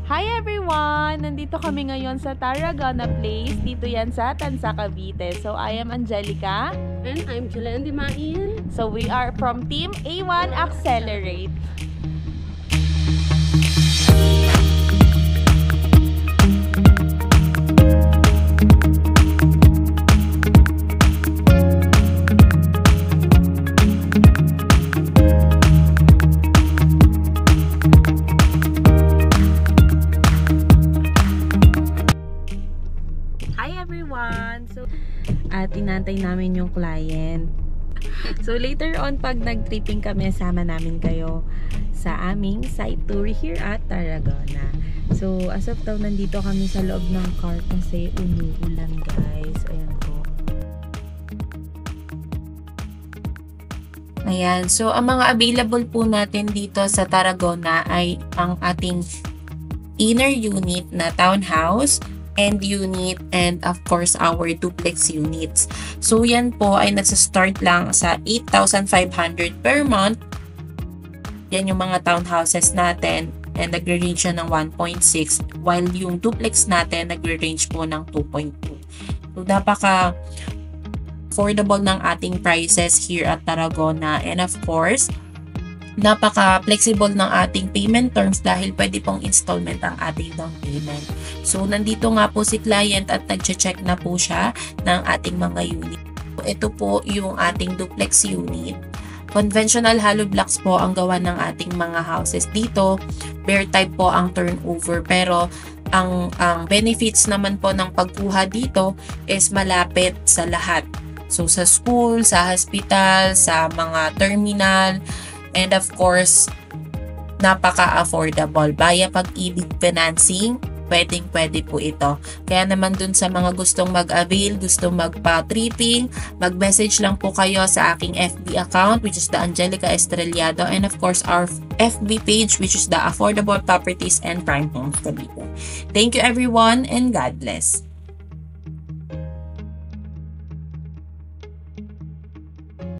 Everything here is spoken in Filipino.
Hi everyone! Nandito kami ngayon sa Tarragona Place. Dito yan sa Tansa, Cavite. So, I am Angelica. And I'm Julian Dimain. So, we are from Team A1 Accelerate. At inantay namin yung client. So later on, pag nag-tripping kami, sama namin kayo sa aming site tour here at Tarragona. So as of now, nandito kami sa loob ng car kasi umuulan, guys. Ayan po. Ayan. So ang mga available po natin dito sa Tarragona ay ang ating inner unit na townhouse, end unit, and of course our duplex units. So yan po ay nagsa-start lang sa 8,500 per month. Yan yung mga townhouses natin, and nagre-range siya ng 1.6, while yung duplex natin nagre-range po ng 2.2. So napaka affordable ng ating prices here at Tarragona, and of course napaka-flexible ng ating payment terms dahil pwede pong installment ang ating down payment. So, nandito nga po si client at nag-check na po siya ng ating mga unit. Ito po yung ating duplex unit. Conventional hollow blocks po ang gawa ng ating mga houses dito. Bare type po ang turnover, pero ang benefits naman po ng pagkuha dito is malapit sa lahat. So, sa school, sa hospital, sa mga terminal, and of course, napaka-affordable. Via Pag-ibig Financing, pwedeng-pwede po ito. Kaya naman dun sa mga gustong mag-avail, gustong magpa-tripping, mag-message lang po kayo sa aking FB account, which is the Angelica Estrellado, and of course, our FB page, which is the Affordable Properties and Prime Homes Cavite. Thank you everyone, and God bless.